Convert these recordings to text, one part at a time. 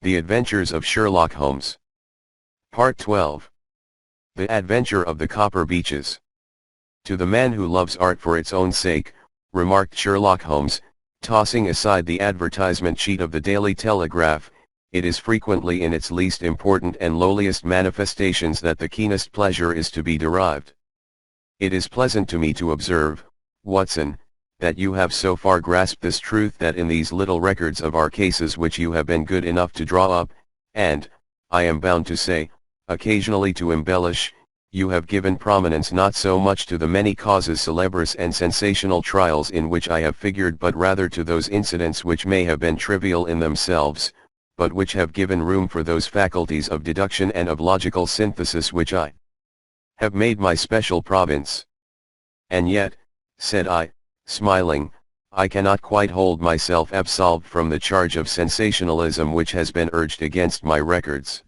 The Adventures of Sherlock Holmes. Part 12. The Adventure of the Copper Beeches. To the man who loves art for its own sake, remarked Sherlock Holmes, tossing aside the advertisement sheet of the Daily Telegraph, it is frequently in its least important and lowliest manifestations that the keenest pleasure is to be derived. It is pleasant to me to observe, Watson, that you have so far grasped this truth that in these little records of our cases which you have been good enough to draw up, and, I am bound to say, occasionally to embellish, you have given prominence not so much to the many causes célèbres and sensational trials in which I have figured but rather to those incidents which may have been trivial in themselves, but which have given room for those faculties of deduction and of logical synthesis which I have made my special province. And yet, said I, smiling, I cannot quite hold myself absolved from the charge of sensationalism which has been urged against my records.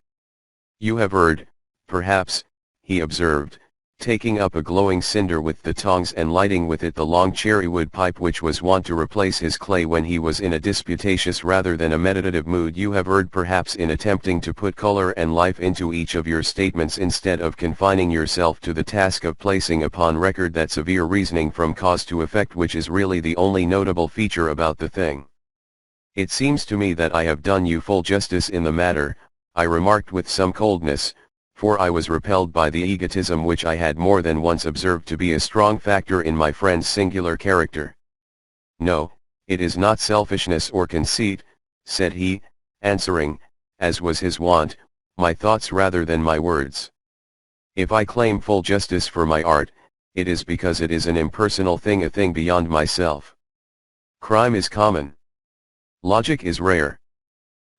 You have erred, perhaps, he observed, taking up a glowing cinder with the tongs and lighting with it the long cherry-wood pipe which was wont to replace his clay when he was in a disputatious rather than a meditative mood. You have erred perhaps in attempting to put color and life into each of your statements instead of confining yourself to the task of placing upon record that severe reasoning from cause to effect which is really the only notable feature about the thing. It seems to me that I have done you full justice in the matter, I remarked with some coldness, for I was repelled by the egotism which I had more than once observed to be a strong factor in my friend's singular character. No, it is not selfishness or conceit, said he, answering, as was his wont, my thoughts rather than my words. If I claim full justice for my art, it is because it is an impersonal thing, a thing beyond myself. Crime is common. Logic is rare.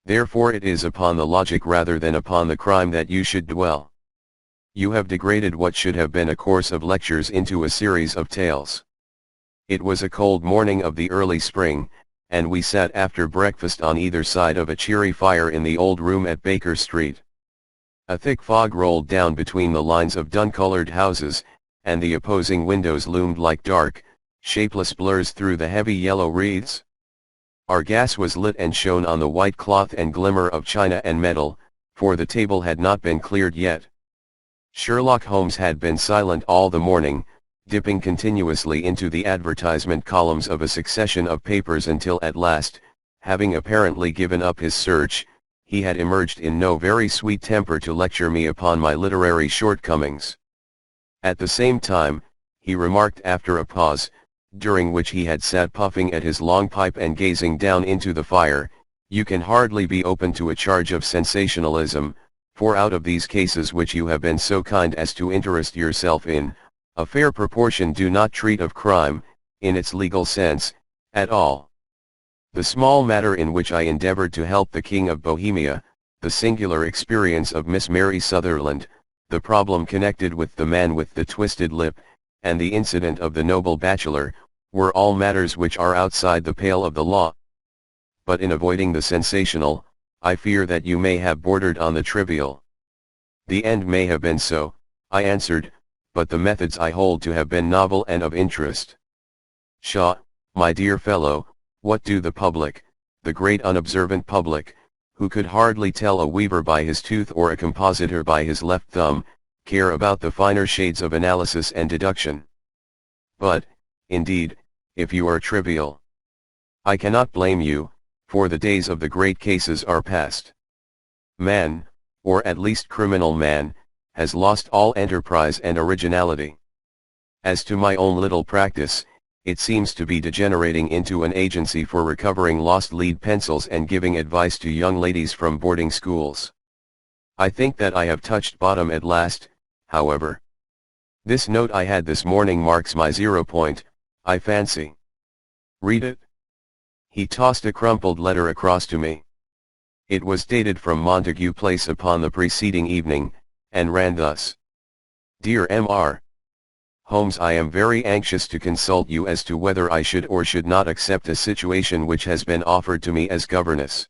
Therefore it is upon the logic rather than upon the crime that you should dwell. You have degraded what should have been a course of lectures into a series of tales. It was a cold morning of the early spring, and we sat after breakfast on either side of a cheery fire in the old room at Baker Street. A thick fog rolled down between the lines of dun-colored houses, and the opposing windows loomed like dark, shapeless blurs through the heavy yellow wreaths. Our gas was lit and shone on the white cloth and glimmer of china and metal, for the table had not been cleared yet. Sherlock Holmes had been silent all the morning, dipping continuously into the advertisement columns of a succession of papers until at last, having apparently given up his search, he had emerged in no very sweet temper to lecture me upon my literary shortcomings. At the same time, he remarked after a pause, during which he had sat puffing at his long pipe and gazing down into the fire, you can hardly be open to a charge of sensationalism, for out of these cases which you have been so kind as to interest yourself in, a fair proportion do not treat of crime, in its legal sense, at all. The small matter in which I endeavored to help the King of Bohemia, the singular experience of Miss Mary Sutherland, the problem connected with the man with the twisted lip, and the incident of the noble bachelor, were all matters which are outside the pale of the law. But in avoiding the sensational, I fear that you may have bordered on the trivial. The end may have been so, I answered, but the methods I hold to have been novel and of interest. Pshaw, my dear fellow, what do the public, the great unobservant public, who could hardly tell a weaver by his tooth or a compositor by his left thumb, care about the finer shades of analysis and deduction? But, indeed, if you are trivial, I cannot blame you, for the days of the great cases are past. Man, or at least criminal man, has lost all enterprise and originality. As to my own little practice, it seems to be degenerating into an agency for recovering lost lead pencils and giving advice to young ladies from boarding schools. I think that I have touched bottom at last, however. This note I had this morning marks my 0 point, I fancy. Read it. He tossed a crumpled letter across to me. It was dated from Montague Place upon the preceding evening, and ran thus. Dear M.R. Holmes, I am very anxious to consult you as to whether I should or should not accept a situation which has been offered to me as governess.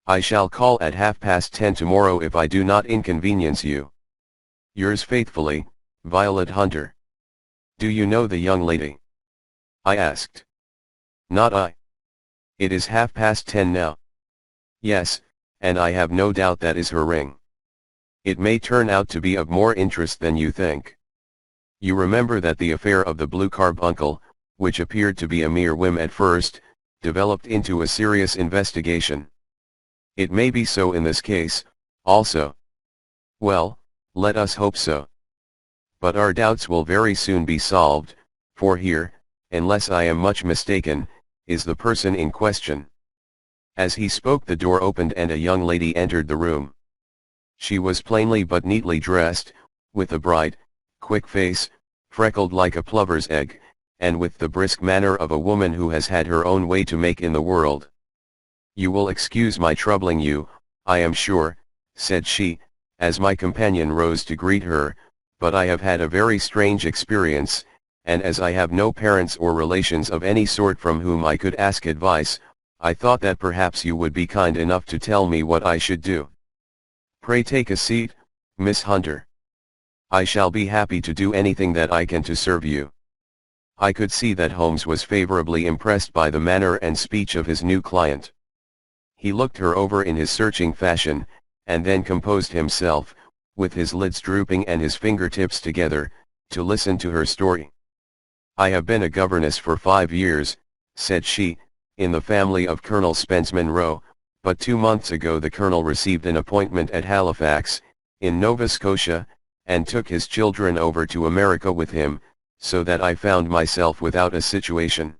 I shall call at 10:30 tomorrow if I do not inconvenience you. Yours faithfully, Violet Hunter. Do you know the young lady? I asked. Not I. It is 10:30 now. Yes, and I have no doubt that is her ring. It may turn out to be of more interest than you think. You remember that the affair of the blue carbuncle, which appeared to be a mere whim at first, developed into a serious investigation. It may be so in this case, also. Well, let us hope so. But our doubts will very soon be solved, for here, unless I am much mistaken, is the person in question. As he spoke, the door opened and a young lady entered the room. She was plainly but neatly dressed, with a bright, quick face, freckled like a plover's egg, and with the brisk manner of a woman who has had her own way to make in the world. "You will excuse my troubling you, I am sure," said she, as my companion rose to greet her, "but I have had a very strange experience, and as I have no parents or relations of any sort from whom I could ask advice, I thought that perhaps you would be kind enough to tell me what I should do." "Pray take a seat, Miss Hunter. I shall be happy to do anything that I can to serve you." I could see that Holmes was favorably impressed by the manner and speech of his new client. He looked her over in his searching fashion, and then composed himself, with his lids drooping and his fingertips together, to listen to her story. "I have been a governess for 5 years," said she, "in the family of Colonel Spence Monroe, but 2 months ago the Colonel received an appointment at Halifax, in Nova Scotia, and took his children over to America with him, so that I found myself without a situation.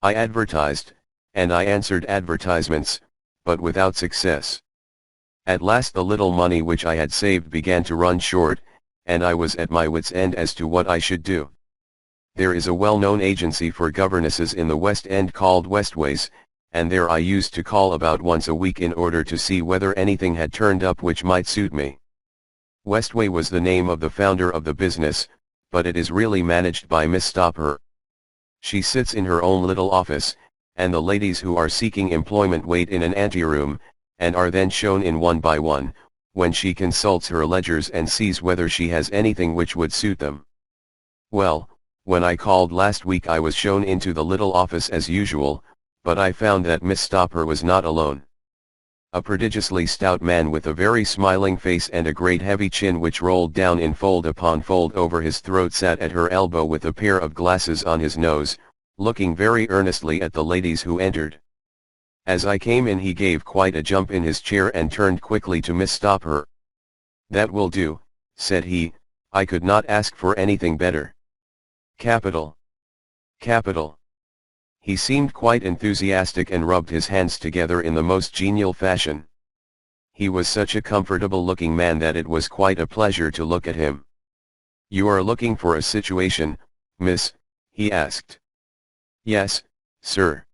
I advertised, and I answered advertisements, but without success. At last the little money which I had saved began to run short, and I was at my wits' end as to what I should do. There is a well-known agency for governesses in the West End called Westways, and there I used to call about once a week in order to see whether anything had turned up which might suit me. Westway was the name of the founder of the business, but it is really managed by Miss Stopper. She sits in her own little office, and the ladies who are seeking employment wait in an anteroom, and are then shown in one by one, when she consults her ledgers and sees whether she has anything which would suit them. Well, when I called last week I was shown into the little office as usual, but I found that Miss Stopper was not alone. A prodigiously stout man with a very smiling face and a great heavy chin which rolled down in fold upon fold over his throat sat at her elbow with a pair of glasses on his nose, looking very earnestly at the ladies who entered. As I came in he gave quite a jump in his chair and turned quickly to Miss Stopper. "That will do," said he, "I could not ask for anything better." "Capital! Capital!" He seemed quite enthusiastic and rubbed his hands together in the most genial fashion. He was such a comfortable-looking man that it was quite a pleasure to look at him. "You are looking for a situation, miss?" he asked. "Yes, sir."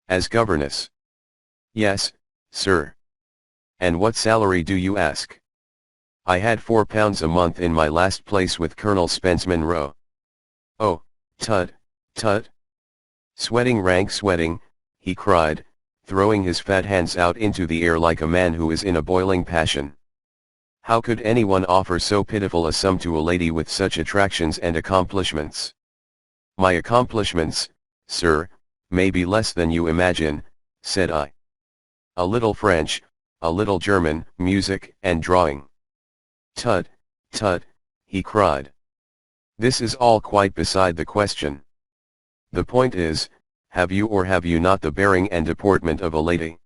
"As governess?" "Yes, sir." "And what salary do you ask?" "I had £4 a month in my last place with Colonel Spence Monroe." "Oh, tut, tut." "Sweating rank sweating," he cried, throwing his fat hands out into the air like a man who is in a boiling passion. "How could anyone offer so pitiful a sum to a lady with such attractions and accomplishments?" "My accomplishments, sir, may be less than you imagine," said I. "A little French, a little German, music and drawing." "Tut, tut," he cried. "This is all quite beside the question. The point is, have you or have you not the bearing and deportment of a lady?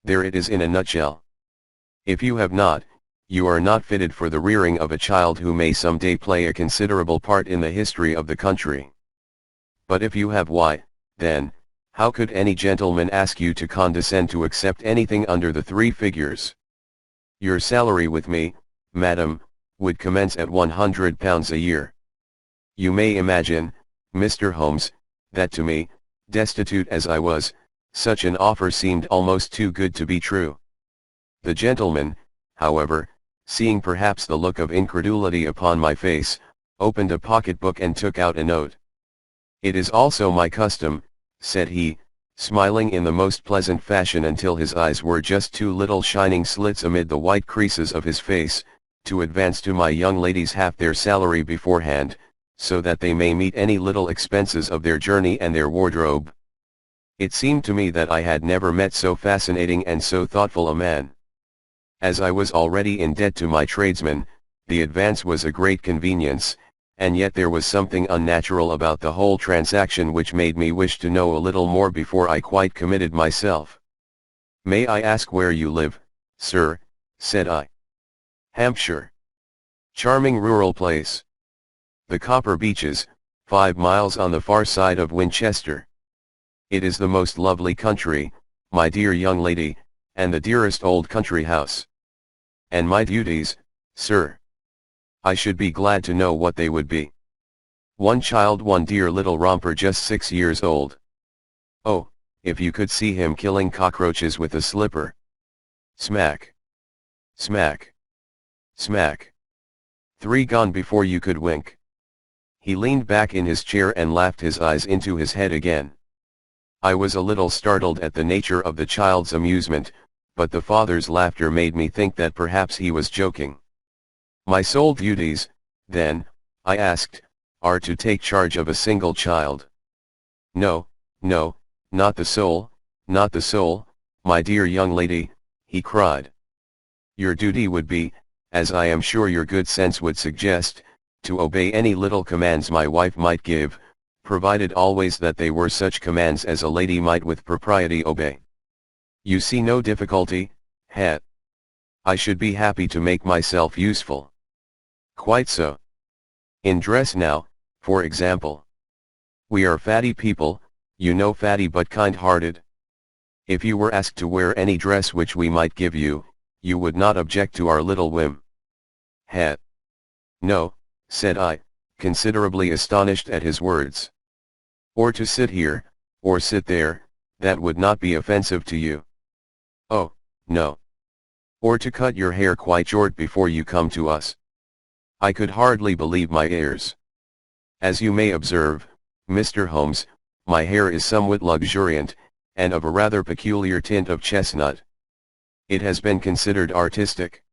There it is in a nutshell. If you have not, you are not fitted for the rearing of a child who may some day play a considerable part in the history of the country. But if you have, why, then, how could any gentleman ask you to condescend to accept anything under the 3 figures? Your salary with me, madam, would commence at £100 a year. You may imagine, Mr. Holmes, that to me, destitute as I was, such an offer seemed almost too good to be true. The gentleman, however, seeing perhaps the look of incredulity upon my face, opened a pocketbook and took out a note. "It is also my custom," said he, smiling in the most pleasant fashion until his eyes were just 2 little shining slits amid the white creases of his face, "to advance to my young ladies half their salary beforehand, so that they may meet any little expenses of their journey and their wardrobe. It seemed to me that I had never met so fascinating and so thoughtful a man. As I was already in debt to my tradesman, the advance was a great convenience, and yet there was something unnatural about the whole transaction which made me wish to know a little more before I quite committed myself. "May I ask where you live, sir?" said I. "Hampshire. Charming rural place. The Copper Beeches, 5 miles on the far side of Winchester. It is the most lovely country, my dear young lady, and the dearest old country house. And my duties, sir? I should be glad to know what they would be. One child, one dear little romper just 6 years old. Oh, if you could see him killing cockroaches with a slipper. Smack. Smack. Smack. 3 gone before you could wink." He leaned back in his chair and laughed his eyes into his head again. I was a little startled at the nature of the child's amusement, but the father's laughter made me think that perhaps he was joking. "My sole duties, then," I asked, "are to take charge of a single child?" "No, no, not the sole, not the sole, my dear young lady," he cried. "Your duty would be, as I am sure your good sense would suggest, to obey any little commands my wife might give, provided always that they were such commands as a lady might with propriety obey. You see no difficulty, Het? I should be happy to make myself useful." "Quite so. In dress now, for example. We are fatty people, you know, fatty but kind-hearted. If you were asked to wear any dress which we might give you, you would not object to our little whim." "Het? No," said I, considerably astonished at his words. "Or to sit here, or sit there, that would not be offensive to you?" "Oh, no. Or to cut your hair quite short before you come to us?" I could hardly believe my ears. "As you may observe, Mr. Holmes, my hair is somewhat luxuriant, and of a rather peculiar tint of chestnut. It has been considered artistic.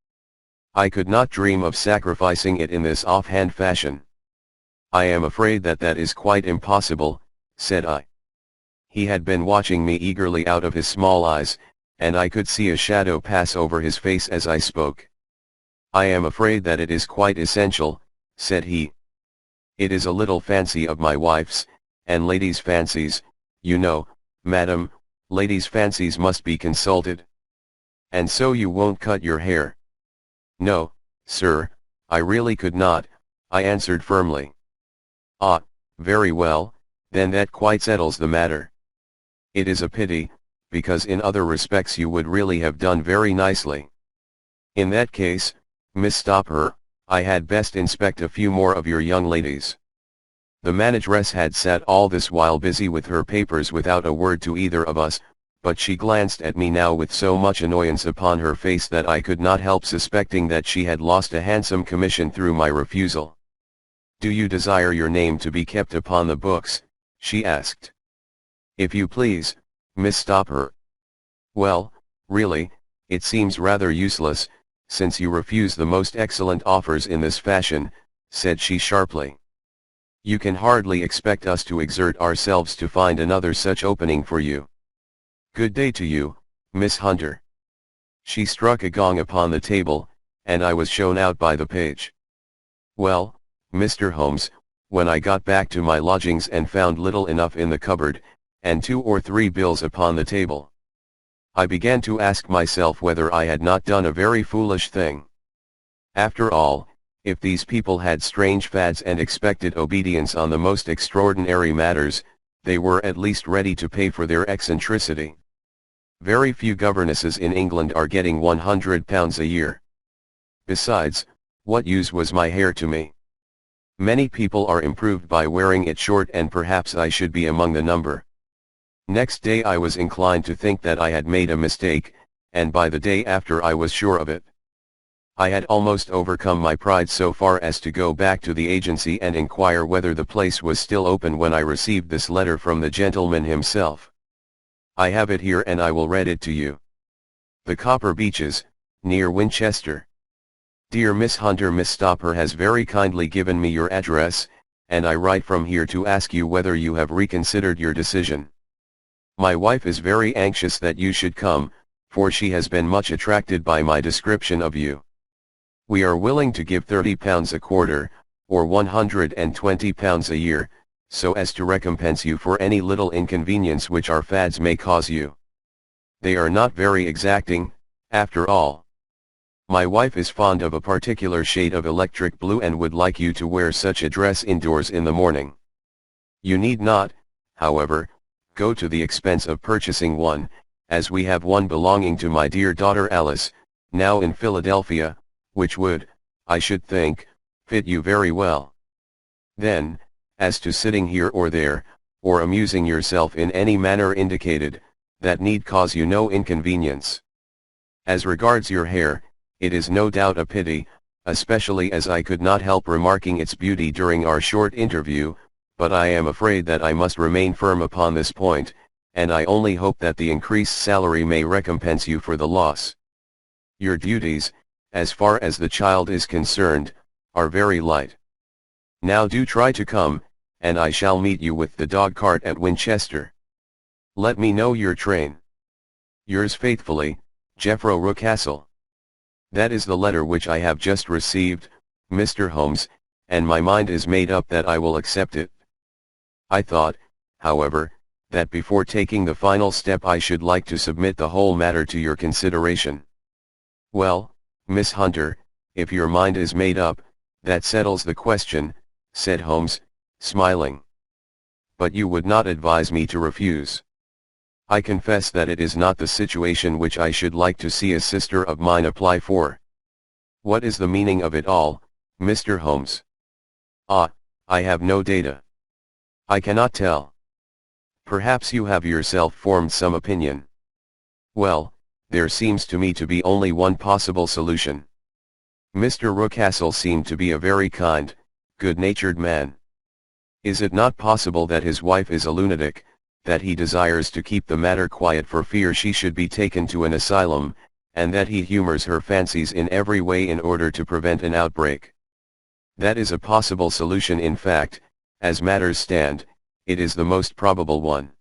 I could not dream of sacrificing it in this offhand fashion." "I am afraid that that is quite impossible," said I. He had been watching me eagerly out of his small eyes, and I could see a shadow pass over his face as I spoke. "I am afraid that it is quite essential," said he. "It is a little fancy of my wife's, and ladies' fancies, you know, madam, ladies' fancies must be consulted." "And so you won't cut your hair?" "No, sir, I really could not," I answered firmly. "Ah, very well, then that quite settles the matter. It is a pity, because in other respects you would really have done very nicely. In that case, Miss Stopper, I had best inspect a few more of your young ladies." The manageress had sat all this while busy with her papers without a word to either of us, but she glanced at me now with so much annoyance upon her face that I could not help suspecting that she had lost a handsome commission through my refusal. "Do you desire your name to be kept upon the books?" she asked. "If you please, Miss Stopper." "Well, really, it seems rather useless, since you refuse the most excellent offers in this fashion," said she sharply. "You can hardly expect us to exert ourselves to find another such opening for you. Good day to you, Miss Hunter." She struck a gong upon the table, and I was shown out by the page. Well, Mr. Holmes, when I got back to my lodgings and found little enough in the cupboard, and 2 or 3 bills upon the table, I began to ask myself whether I had not done a very foolish thing. After all, if these people had strange fads and expected obedience on the most extraordinary matters, they were at least ready to pay for their eccentricity. Very few governesses in England are getting £100 a year. Besides, what use was my hair to me? Many people are improved by wearing it short, and perhaps I should be among the number. Next day I was inclined to think that I had made a mistake, and by the day after I was sure of it. I had almost overcome my pride so far as to go back to the agency and inquire whether the place was still open when I received this letter from the gentleman himself. I have it here and I will read it to you. The Copper Beeches, near Winchester. Dear Miss Hunter, Miss Stopper has very kindly given me your address, and I write from here to ask you whether you have reconsidered your decision. My wife is very anxious that you should come, for she has been much attracted by my description of you. We are willing to give £30 a quarter, or £120 a year, so as to recompense you for any little inconvenience which our fads may cause you. They are not very exacting, after all. My wife is fond of a particular shade of electric blue and would like you to wear such a dress indoors in the morning. You need not, however, go to the expense of purchasing one, as we have one belonging to my dear daughter Alice, now in Philadelphia, which would, I should think, fit you very well. Then, as to sitting here or there, or amusing yourself in any manner indicated, that need cause you no inconvenience. As regards your hair, it is no doubt a pity, especially as I could not help remarking its beauty during our short interview, but I am afraid that I must remain firm upon this point, and I only hope that the increased salary may recompense you for the loss. Your duties, as far as the child is concerned, are very light. Now do try to come, and I shall meet you with the dog cart at Winchester. Let me know your train. Yours faithfully, Jeffro Rucastle. That is the letter which I have just received, Mr. Holmes, and my mind is made up that I will accept it. I thought, however, that before taking the final step I should like to submit the whole matter to your consideration. Well, Miss Hunter, if your mind is made up, that settles the question, said Holmes, smiling. But you would not advise me to refuse. I confess that it is not the situation which I should like to see a sister of mine apply for. What is the meaning of it all, Mr. Holmes? Ah, I have no data. I cannot tell. Perhaps you have yourself formed some opinion. Well, there seems to me to be only one possible solution. Mr. Rucastle seemed to be a very kind, good-natured man. Is it not possible that his wife is a lunatic, that he desires to keep the matter quiet for fear she should be taken to an asylum, and that he humors her fancies in every way in order to prevent an outbreak? That is a possible solution. In fact, as matters stand, it is the most probable one.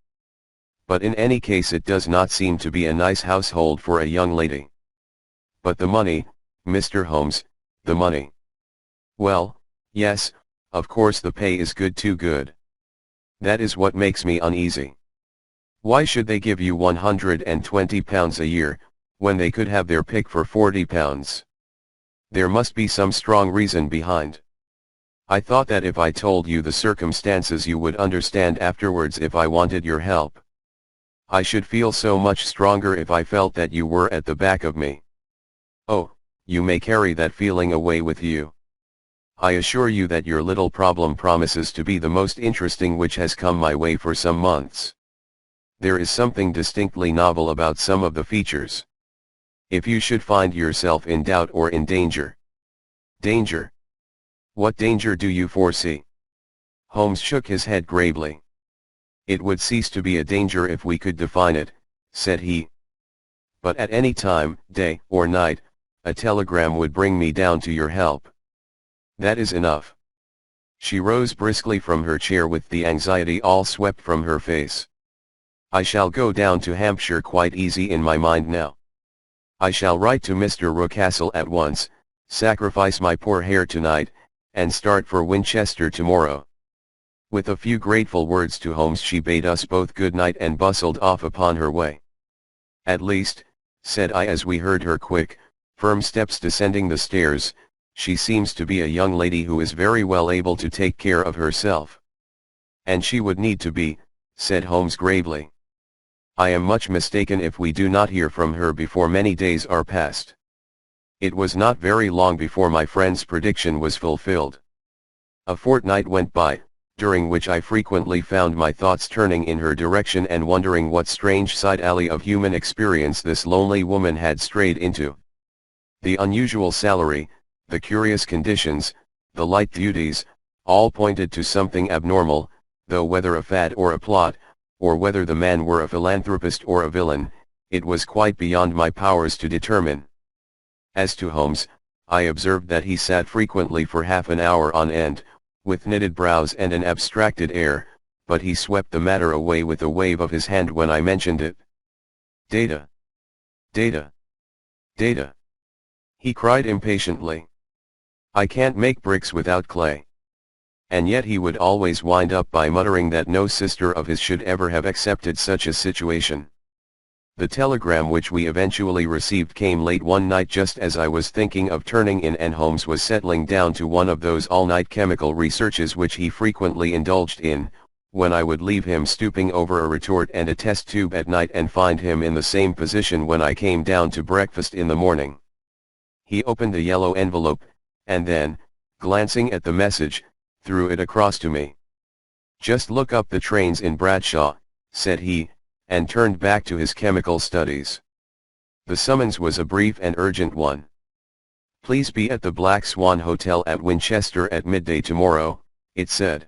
But in any case it does not seem to be a nice household for a young lady. But the money, Mr. Holmes, the money. Well, yes, of course the pay is good, too good. That is what makes me uneasy. Why should they give you £120 a year, when they could have their pick for £40? There must be some strong reason behind. I thought that if I told you the circumstances you would understand afterwards if I wanted your help. I should feel so much stronger if I felt that you were at the back of me. Oh, you may carry that feeling away with you. I assure you that your little problem promises to be the most interesting which has come my way for some months. There is something distinctly novel about some of the features. If you should find yourself in doubt or in danger. Danger? What danger do you foresee? Holmes shook his head gravely. It would cease to be a danger if we could define it, said he. But at any time, day or night, a telegram would bring me down to your help. That is enough. She rose briskly from her chair with the anxiety all swept from her face. I shall go down to Hampshire quite easy in my mind now. I shall write to Mr. Rucastle at once, sacrifice my poor hair tonight, and start for Winchester tomorrow. With a few grateful words to Holmes she bade us both good night and bustled off upon her way. At least, said I as we heard her quick, firm steps descending the stairs, she seems to be a young lady who is very well able to take care of herself. And she would need to be, said Holmes gravely. I am much mistaken if we do not hear from her before many days are past. It was not very long before my friend's prediction was fulfilled. A fortnight went by, during which I frequently found my thoughts turning in her direction and wondering what strange side alley of human experience this lonely woman had strayed into. The unusual salary, the curious conditions, the light duties, all pointed to something abnormal, though whether a fad or a plot, or whether the man were a philanthropist or a villain, it was quite beyond my powers to determine. As to Holmes, I observed that he sat frequently for half an hour on end, with knitted brows and an abstracted air, but he swept the matter away with a wave of his hand when I mentioned it. Data! Data! Data! He cried impatiently. I can't make bricks without clay. And yet he would always wind up by muttering that no sister of his should ever have accepted such a situation. The telegram which we eventually received came late one night just as I was thinking of turning in, and Holmes was settling down to one of those all-night chemical researches which he frequently indulged in, when I would leave him stooping over a retort and a test tube at night and find him in the same position when I came down to breakfast in the morning. He opened a yellow envelope, and then, glancing at the message, threw it across to me. Just look up the trains in Bradshaw, said he, and turned back to his chemical studies. The summons was a brief and urgent one. Please be at the Black Swan Hotel at Winchester at midday tomorrow, it said.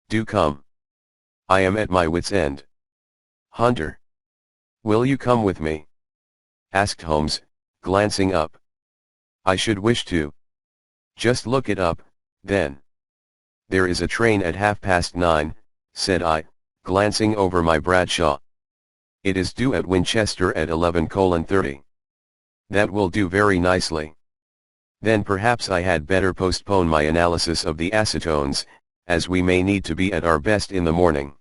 Do come. I am at my wit's end. Hunter. Will you come with me? Asked Holmes, glancing up. I should wish to. Just look it up, then. There is a train at 9:30, said I, glancing over my Bradshaw. It is due at Winchester at 11:30. That will do very nicely. Then perhaps I had better postpone my analysis of the acetones, as we may need to be at our best in the morning.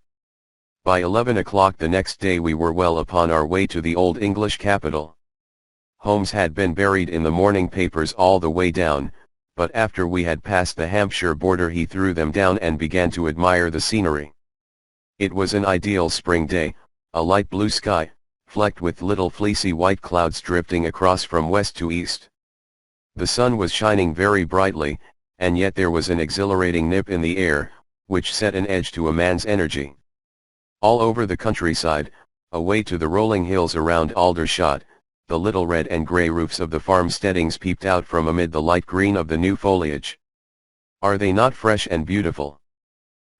By 11 o'clock the next day we were well upon our way to the old English capital. Holmes had been buried in the morning papers all the way down, but after we had passed the Hampshire border he threw them down and began to admire the scenery. It was an ideal spring day, a light blue sky, flecked with little fleecy white clouds drifting across from west to east. The sun was shining very brightly, and yet there was an exhilarating nip in the air, which set an edge to a man's energy. All over the countryside, away to the rolling hills around Aldershot, the little red and grey roofs of the farmsteadings peeped out from amid the light green of the new foliage. Are they not fresh and beautiful?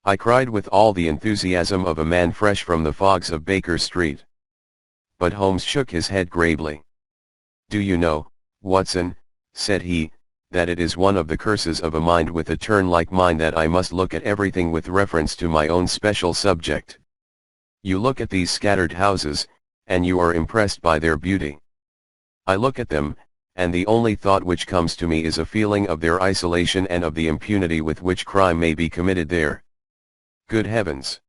I cried with all the enthusiasm of a man fresh from the fogs of Baker Street. But Holmes shook his head gravely. Do you know, Watson, said he, that it is one of the curses of a mind with a turn like mine that I must look at everything with reference to my own special subject. You look at these scattered houses, and you are impressed by their beauty. I look at them, and the only thought which comes to me is a feeling of their isolation and of the impunity with which crime may be committed there. Good heavens!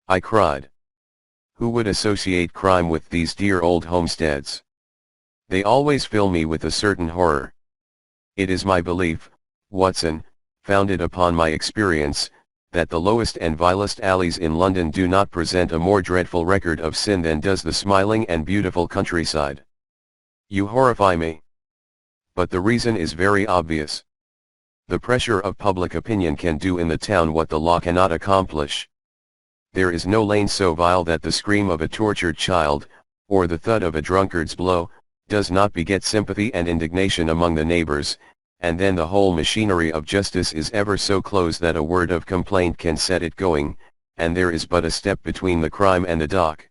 I cried. Who would associate crime with these dear old homesteads? They always fill me with a certain horror. It is my belief, Watson, founded upon my experience, that the lowest and vilest alleys in London do not present a more dreadful record of sin than does the smiling and beautiful countryside. You horrify me. But the reason is very obvious. The pressure of public opinion can do in the town what the law cannot accomplish. There is no lane so vile that the scream of a tortured child, or the thud of a drunkard's blow, does not beget sympathy and indignation among the neighbors, and then the whole machinery of justice is ever so close that a word of complaint can set it going, and there is but a step between the crime and the dock.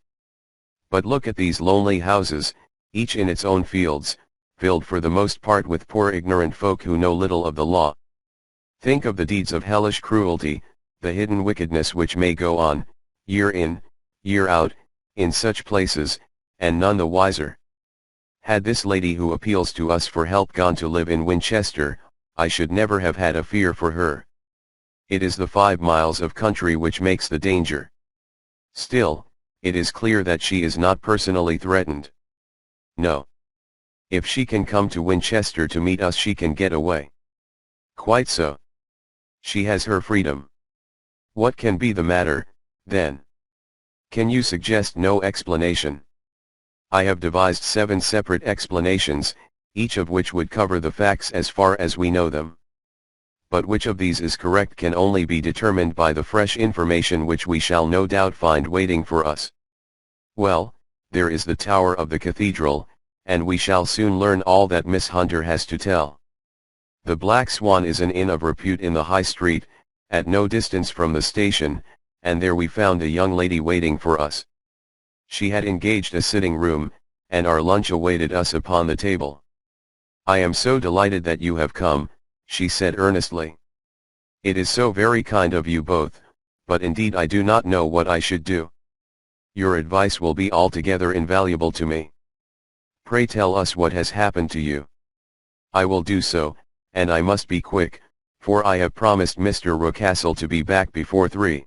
But look at these lonely houses, each in its own fields, filled for the most part with poor ignorant folk who know little of the law. Think of the deeds of hellish cruelty, the hidden wickedness which may go on, year in, year out, in such places, and none the wiser. Had this lady who appeals to us for help gone to live in Winchester, I should never have had a fear for her. It is the 5 miles of country which makes the danger. Still, it is clear that she is not personally threatened. No. If she can come to Winchester to meet us she can get away. Quite so. She has her freedom. What can be the matter, then? Can you suggest no explanation? I have devised 7 separate explanations, each of which would cover the facts as far as we know them. But which of these is correct can only be determined by the fresh information which we shall no doubt find waiting for us. Well, there is the tower of the cathedral, and we shall soon learn all that Miss Hunter has to tell. The Black Swan is an inn of repute in the High Street, at no distance from the station, and there we found a young lady waiting for us. She had engaged a sitting room, and our lunch awaited us upon the table. I am so delighted that you have come, she said earnestly. It is so very kind of you both, but indeed I do not know what I should do. Your advice will be altogether invaluable to me. Pray tell us what has happened to you. I will do so, and I must be quick, for I have promised Mr. Rucastle to be back before 3.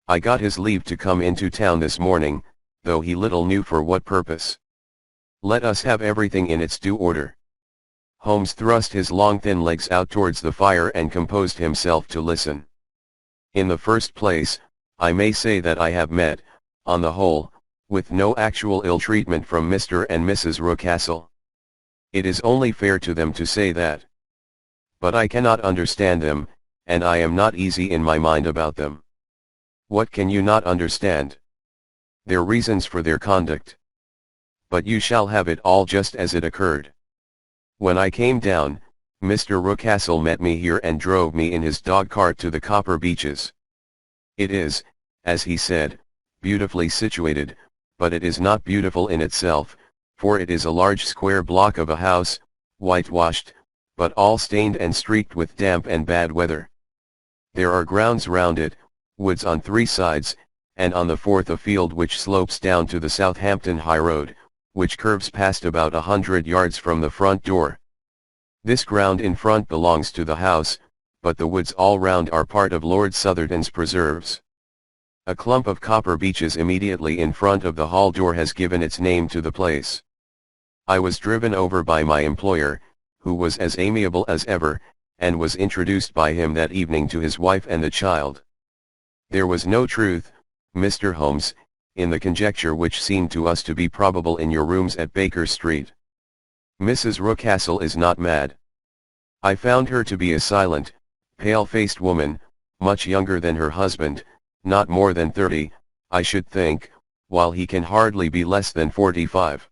I got his leave to come into town this morning, though he little knew for what purpose. Let us have everything in its due order. Holmes thrust his long thin legs out towards the fire and composed himself to listen. In the first place, I may say that I have met, on the whole, with no actual ill treatment from Mr. and Mrs. Rucastle. It is only fair to them to say that. But I cannot understand them, and I am not easy in my mind about them. What can you not understand? Their reasons for their conduct. But you shall have it all just as it occurred. When I came down, Mr. Rucastle met me here and drove me in his dog-cart to the Copper Beeches. It is, as he said, beautifully situated, but it is not beautiful in itself, for it is a large square block of a house, whitewashed, but all stained and streaked with damp and bad weather. There are grounds round it, woods on 3 sides, and on the 4th a field which slopes down to the Southampton High Road, which curves past about 100 yards from the front door. This ground in front belongs to the house, but the woods all round are part of Lord Southerton's preserves. A clump of copper beeches immediately in front of the hall door has given its name to the place. I was driven over by my employer, who was as amiable as ever, and was introduced by him that evening to his wife and the child. There was no truth, Mr. Holmes, in the conjecture which seemed to us to be probable in your rooms at Baker Street. Mrs. Rucastle is not mad. I found her to be a silent, pale-faced woman, much younger than her husband, not more than 30, I should think, while he can hardly be less than 45.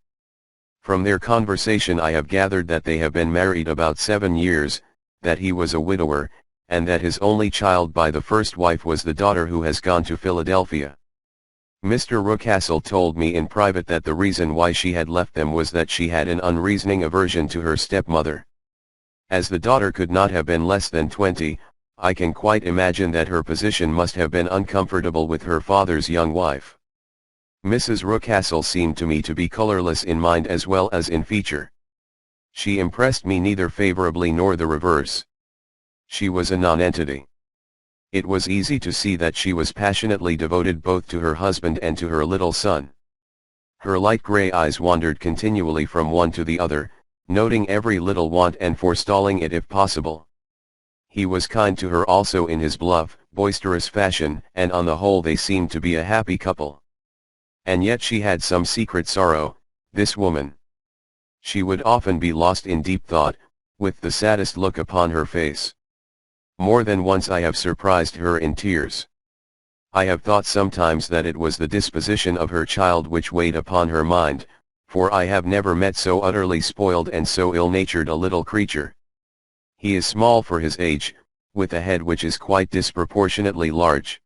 From their conversation I have gathered that they have been married about 7 years, that he was a widower, and that his only child by the first wife was the daughter who has gone to Philadelphia. Mr. Rucastle told me in private that the reason why she had left them was that she had an unreasoning aversion to her stepmother. As the daughter could not have been less than 20, I can quite imagine that her position must have been uncomfortable with her father's young wife. Mrs. Rucastle seemed to me to be colorless in mind as well as in feature. She impressed me neither favorably nor the reverse. She was a nonentity. It was easy to see that she was passionately devoted both to her husband and to her little son. Her light gray eyes wandered continually from one to the other, noting every little want and forestalling it if possible. He was kind to her also in his bluff, boisterous fashion, and on the whole they seemed to be a happy couple. And yet she had some secret sorrow, this woman. She would often be lost in deep thought, with the saddest look upon her face. More than once I have surprised her in tears. I have thought sometimes that it was the disposition of her child which weighed upon her mind, for I have never met so utterly spoiled and so ill-natured a little creature. He is small for his age, with a head which is quite disproportionately large.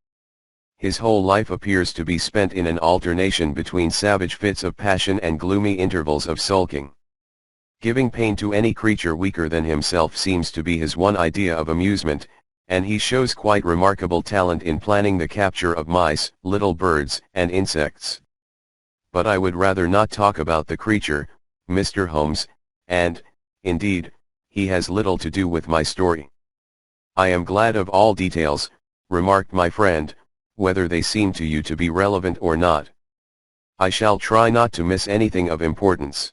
His whole life appears to be spent in an alternation between savage fits of passion and gloomy intervals of sulking. Giving pain to any creature weaker than himself seems to be his one idea of amusement, and he shows quite remarkable talent in planning the capture of mice, little birds, and insects. But I would rather not talk about the creature, Mr. Holmes, and, indeed, he has little to do with my story. I am glad of all details, remarked my friend, whether they seem to you to be relevant or not. I shall try not to miss anything of importance.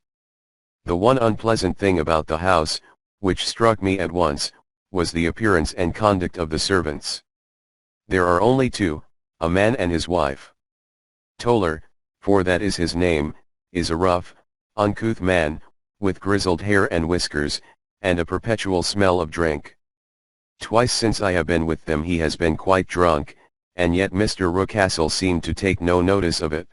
The one unpleasant thing about the house, which struck me at once, was the appearance and conduct of the servants. There are only 2, a man and his wife. Toller, for that is his name, is a rough, uncouth man, with grizzled hair and whiskers, and a perpetual smell of drink. Twice since I have been with them he has been quite drunk, and yet Mr. Rucastle seemed to take no notice of it.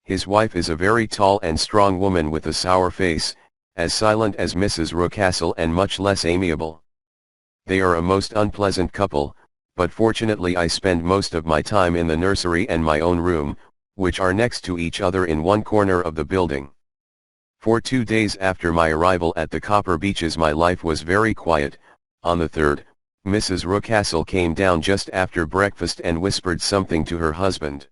His wife is a very tall and strong woman with a sour face, as silent as Mrs. Rucastle and much less amiable. They are a most unpleasant couple, but fortunately I spend most of my time in the nursery and my own room, which are next to each other in one corner of the building. For 2 days after my arrival at the Copper Beeches my life was very quiet. On the 3rd, Mrs. Rucastle came down just after breakfast and whispered something to her husband.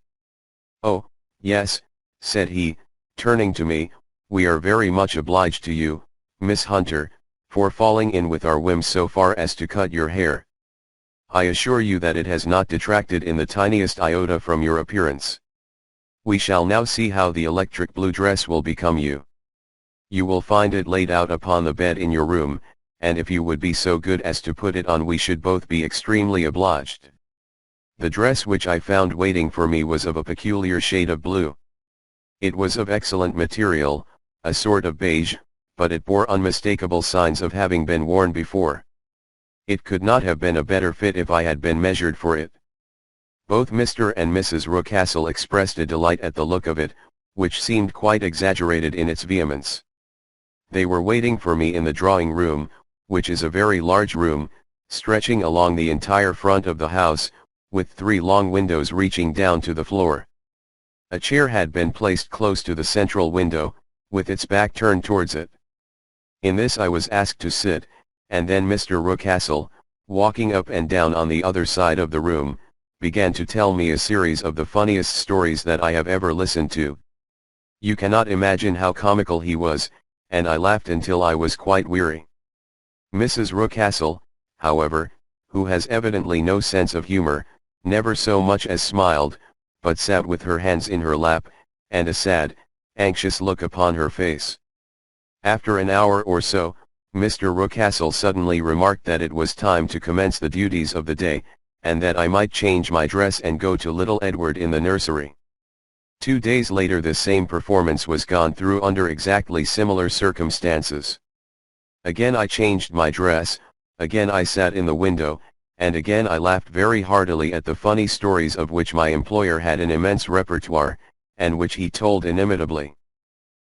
"Oh, yes," said he, turning to me, "we are very much obliged to you, Miss Hunter, for falling in with our whims so far as to cut your hair. I assure you that it has not detracted in the tiniest iota from your appearance. We shall now see how the electric blue dress will become you. You will find it laid out upon the bed in your room, and if you would be so good as to put it on we should both be extremely obliged." The dress which I found waiting for me was of a peculiar shade of blue. It was of excellent material, a sort of beige, but it bore unmistakable signs of having been worn before. It could not have been a better fit if I had been measured for it. Both Mr. and Mrs. Rucastle expressed a delight at the look of it, which seemed quite exaggerated in its vehemence. They were waiting for me in the drawing room, which is a very large room, stretching along the entire front of the house, with 3 long windows reaching down to the floor. A chair had been placed close to the central window, with its back turned towards it. In this I was asked to sit, and then Mr. Rucastle, walking up and down on the other side of the room, began to tell me a series of the funniest stories that I have ever listened to. You cannot imagine how comical he was, and I laughed until I was quite weary. Mrs. Rucastle, however, who has evidently no sense of humor, never so much as smiled, but sat with her hands in her lap, and a sad, anxious look upon her face. After an hour or so, Mr. Rucastle suddenly remarked that it was time to commence the duties of the day, and that I might change my dress and go to little Edward in the nursery. 2 days later the same performance was gone through under exactly similar circumstances. Again I changed my dress, again I sat in the window, and again I laughed very heartily at the funny stories of which my employer had an immense repertoire, and which he told inimitably.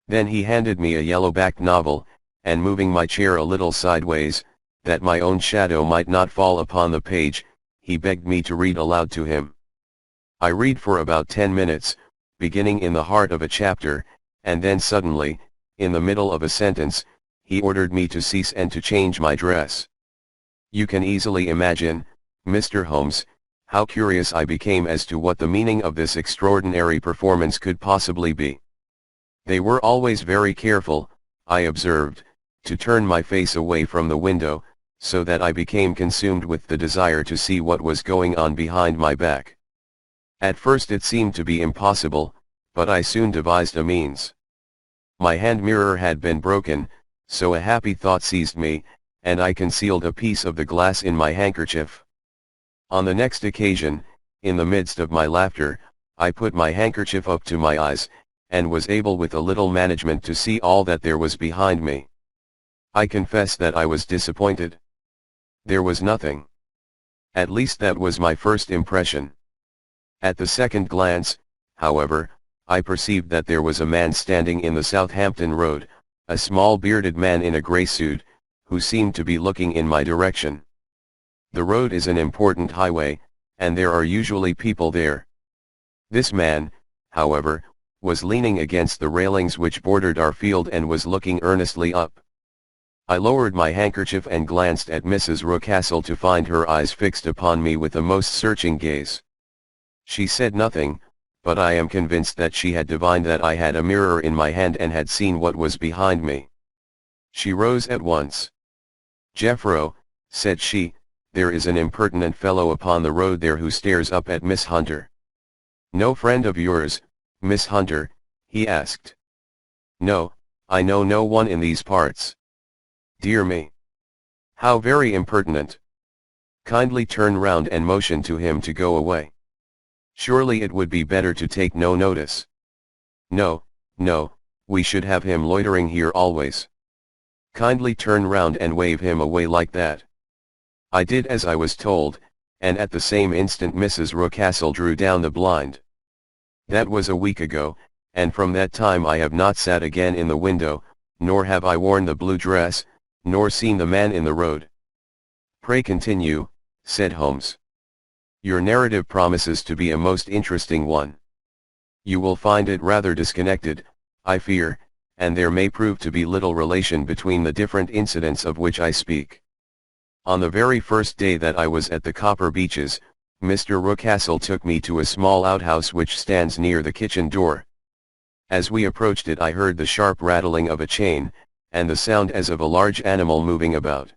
Then he handed me a yellow-backed novel, and moving my chair a little sideways, that my own shadow might not fall upon the page, he begged me to read aloud to him. I read for about 10 minutes, beginning in the heart of a chapter, and then suddenly, in the middle of a sentence, he ordered me to cease and to change my dress. You can easily imagine, Mr. Holmes, how curious I became as to what the meaning of this extraordinary performance could possibly be. They were always very careful, I observed, to turn my face away from the window, so that I became consumed with the desire to see what was going on behind my back. At first it seemed to be impossible, but I soon devised a means. My hand mirror had been broken, so a happy thought seized me, and I concealed a piece of the glass in my handkerchief. On the next occasion, in the midst of my laughter, I put my handkerchief up to my eyes, and was able with a little management to see all that there was behind me. I confess that I was disappointed. There was nothing. At least that was my first impression. At the second glance, however, I perceived that there was a man standing in the Southampton Road, a small bearded man in a grey suit, who seemed to be looking in my direction. The road is an important highway, and there are usually people there. This man, however, was leaning against the railings which bordered our field and was looking earnestly up. I lowered my handkerchief and glanced at Mrs. Rucastle to find her eyes fixed upon me with a most searching gaze. She said nothing, but I am convinced that she had divined that I had a mirror in my hand and had seen what was behind me. She rose at once. "Jeffro," said she, "there is an impertinent fellow upon the road there who stares up at Miss Hunter." "No friend of yours, Miss Hunter?" he asked. "No, I know no one in these parts." "Dear me! How very impertinent! Kindly turn round and motion to him to go away. Surely it would be better to take no notice." "No, no, we should have him loitering here always. Kindly turn round and wave him away like that." I did as I was told, and at the same instant Mrs. Rucastle drew down the blind. That was a week ago, and from that time I have not sat again in the window, nor have I worn the blue dress, nor seen the man in the road. "Pray continue," said Holmes. "Your narrative promises to be a most interesting one. You will find it rather disconnected, I fear, and there may prove to be little relation between the different incidents of which I speak." On the very first day that I was at the Copper Beeches, Mr. Ruckcastle took me to a small outhouse which stands near the kitchen door. As we approached it I heard the sharp rattling of a chain, and the sound as of a large animal moving about.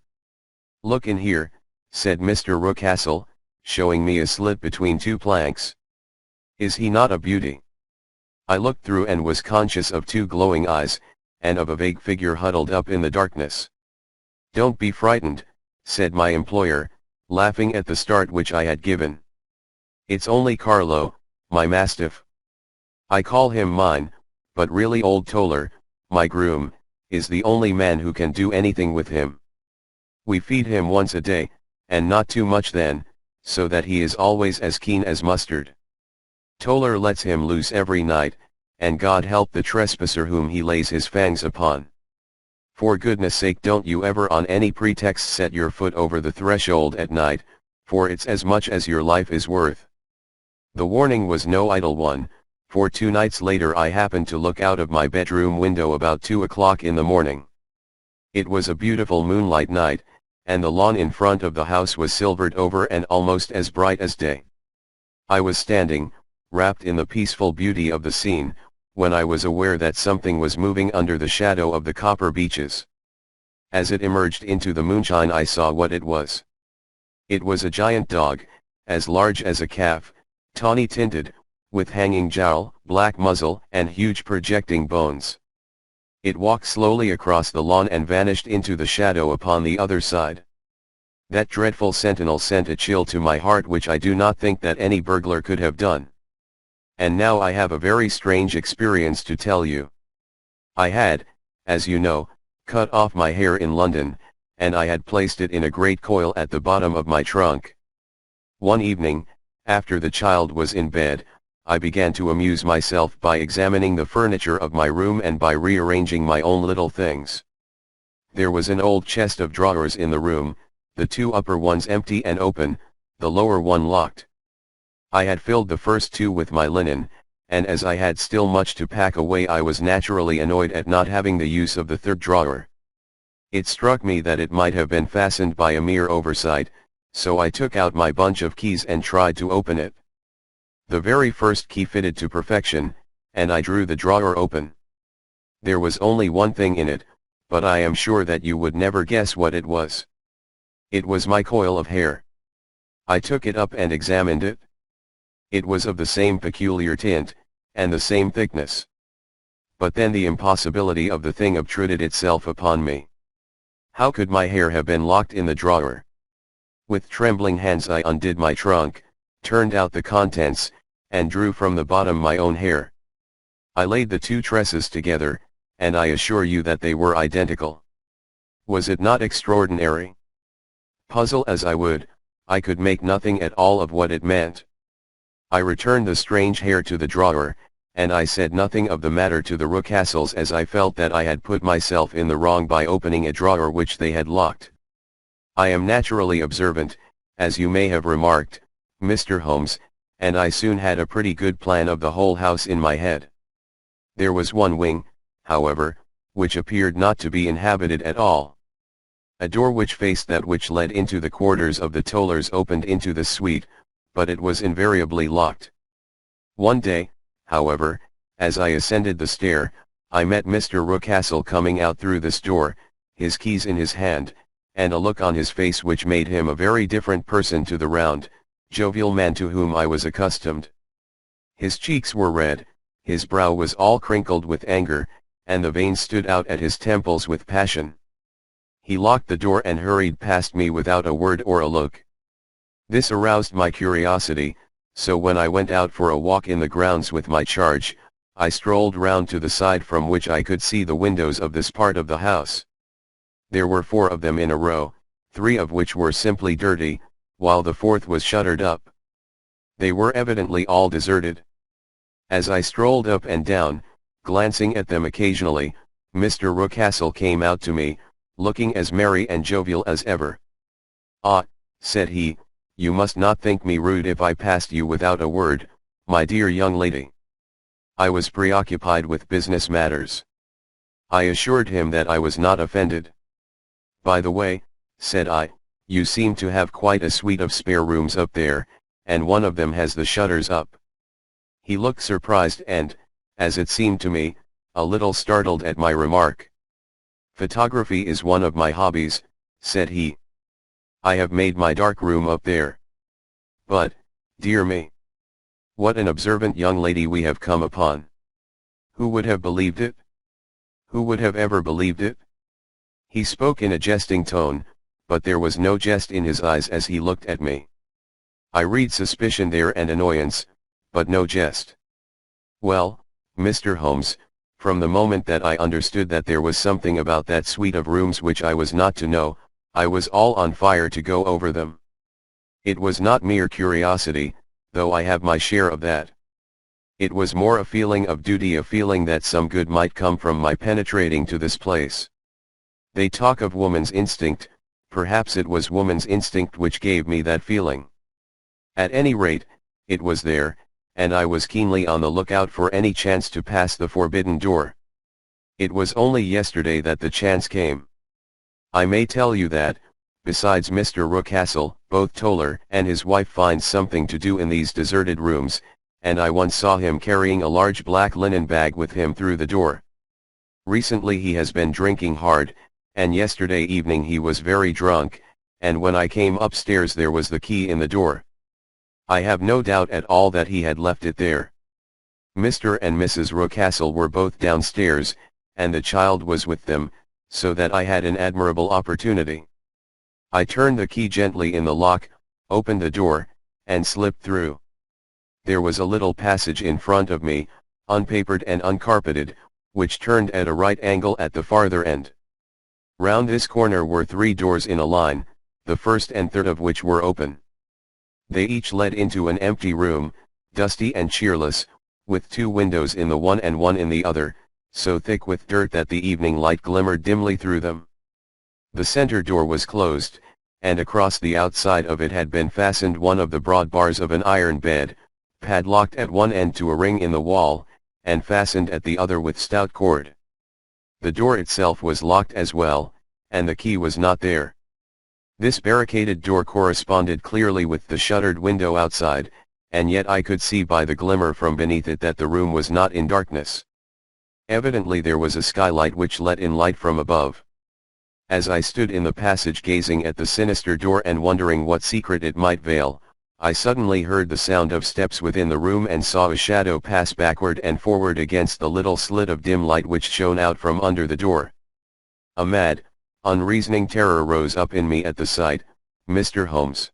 "Look in here," said Mr. Ruckcastle, showing me a slit between two planks. "Is he not a beauty?" I looked through and was conscious of two glowing eyes, and of a vague figure huddled up in the darkness. "Don't be frightened," said my employer, laughing at the start which I had given. "It's only Carlo, my mastiff. I call him mine, but really old Toller, my groom, is the only man who can do anything with him. We feed him once a day, and not too much then, so that he is always as keen as mustard. Toller lets him loose every night, and God help the trespasser whom he lays his fangs upon. For goodness sake don't you ever on any pretext set your foot over the threshold at night, for it's as much as your life is worth." The warning was no idle one, for 2 nights later I happened to look out of my bedroom window about 2 o'clock in the morning. It was a beautiful moonlight night, and the lawn in front of the house was silvered over and almost as bright as day. I was standing, wrapped in the peaceful beauty of the scene, when I was aware that something was moving under the shadow of the Copper Beeches. As it emerged into the moonshine I saw what it was. It was a giant dog, as large as a calf, tawny tinted, with hanging jowl, black muzzle, and huge projecting bones. It walked slowly across the lawn and vanished into the shadow upon the other side. That dreadful sentinel sent a chill to my heart which I do not think that any burglar could have done. And now I have a very strange experience to tell you. I had, as you know, cut off my hair in London, and I had placed it in a great coil at the bottom of my trunk. One evening, after the child was in bed, I began to amuse myself by examining the furniture of my room and by rearranging my own little things. There was an old chest of drawers in the room, the 2 upper ones empty and open, the lower one locked. I had filled the first 2 with my linen, and as I had still much to pack away I was naturally annoyed at not having the use of the 3rd drawer. It struck me that it might have been fastened by a mere oversight, so I took out my bunch of keys and tried to open it. The very first key fitted to perfection, and I drew the drawer open. There was only one thing in it, but I am sure that you would never guess what it was. It was my coil of hair. I took it up and examined it. It was of the same peculiar tint, and the same thickness. But then the impossibility of the thing obtruded itself upon me. How could my hair have been locked in the drawer? With trembling hands I undid my trunk, turned out the contents, and drew from the bottom my own hair. I laid the 2 tresses together, and I assure you that they were identical. Was it not extraordinary? Puzzle as I would, I could make nothing at all of what it meant. I returned the strange hair to the drawer, and I said nothing of the matter to the Ruckcastles as I felt that I had put myself in the wrong by opening a drawer which they had locked. I am naturally observant, as you may have remarked, Mr. Holmes, and I soon had a pretty good plan of the whole house in my head. There was one wing, however, which appeared not to be inhabited at all. A door which faced that which led into the quarters of the Tollers opened into the suite, but it was invariably locked. One day, however, as I ascended the stair, I met Mr. Ruckcastle coming out through this door, his keys in his hand, and a look on his face which made him a very different person to the round, jovial man to whom I was accustomed. His cheeks were red, his brow was all crinkled with anger, and the veins stood out at his temples with passion. He locked the door and hurried past me without a word or a look. This aroused my curiosity, so when I went out for a walk in the grounds with my charge, I strolled round to the side from which I could see the windows of this part of the house. There were 4 of them in a row, 3 of which were simply dirty, while the 4th was shuttered up. They were evidently all deserted. As I strolled up and down, glancing at them occasionally, Mr. Ruckcastle came out to me, looking as merry and jovial as ever. "Ah," said he, "you must not think me rude if I passed you without a word, my dear young lady. I was preoccupied with business matters." I assured him that I was not offended. "By the way," said I, You seem to have quite a suite of spare rooms up there, and one of them has the shutters up. He looked surprised and, as it seemed to me, a little startled at my remark. Photography is one of my hobbies, said he. I have made my dark room up there. But, dear me, what an observant young lady we have come upon. Who would have believed it? Who would have ever believed it? He spoke in a jesting tone, but there was no jest in his eyes as he looked at me. I read suspicion there and annoyance, but no jest. Well, Mr. Holmes, from the moment that I understood that there was something about that suite of rooms which I was not to know, I was all on fire to go over them. It was not mere curiosity, though I have my share of that. It was more a feeling of duty, a feeling that some good might come from my penetrating to this place. They talk of woman's instinct, perhaps it was woman's instinct which gave me that feeling. At any rate, it was there, and I was keenly on the lookout for any chance to pass the forbidden door. It was only yesterday that the chance came. I may tell you that, besides Mr. Rucastle, both Toller and his wife find something to do in these deserted rooms, and I once saw him carrying a large black linen bag with him through the door. Recently he has been drinking hard, and yesterday evening he was very drunk, and when I came upstairs there was the key in the door. I have no doubt at all that he had left it there. Mr. and Mrs. Rucastle were both downstairs, and the child was with them, so that I had an admirable opportunity. I turned the key gently in the lock, opened the door, and slipped through. There was a little passage in front of me, unpapered and uncarpeted, which turned at a right angle at the farther end. Round this corner were 3 doors in a line, the first and third of which were open. They each led into an empty room, dusty and cheerless, with 2 windows in the one and one in the other, so thick with dirt that the evening light glimmered dimly through them. The center door was closed, and across the outside of it had been fastened one of the broad bars of an iron bed, padlocked at one end to a ring in the wall, and fastened at the other with stout cord. The door itself was locked as well, and the key was not there. This barricaded door corresponded clearly with the shuttered window outside, and yet I could see by the glimmer from beneath it that the room was not in darkness. Evidently there was a skylight which let in light from above. As I stood in the passage gazing at the sinister door and wondering what secret it might veil, I suddenly heard the sound of steps within the room and saw a shadow pass backward and forward against the little slit of dim light which shone out from under the door. A mad, unreasoning terror rose up in me at the sight, Mr. Holmes.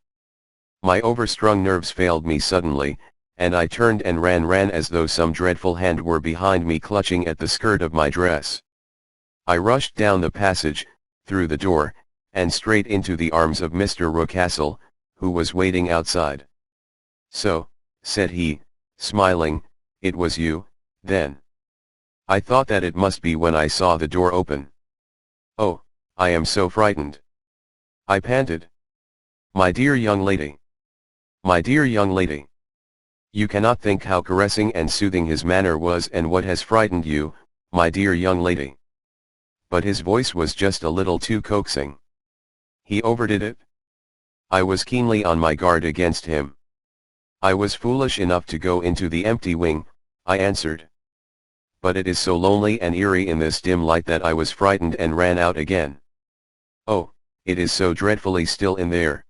My overstrung nerves failed me suddenly, and I turned and ran as though some dreadful hand were behind me clutching at the skirt of my dress. I rushed down the passage, through the door, and straight into the arms of Mr. Rucastle, who was waiting outside. "So," said he, smiling, "it was you, then. I thought that it must be when I saw the door open. Oh, I am so frightened," I panted. "My dear young lady. My dear young lady. You cannot think how caressing and soothing his manner was and what has frightened you, my dear young lady." But his voice was just a little too coaxing. He overdid it. I was keenly on my guard against him. "I was foolish enough to go into the empty wing," I answered. "But it is so lonely and eerie in this dim light that I was frightened and ran out again. Oh, it is so dreadfully still in there."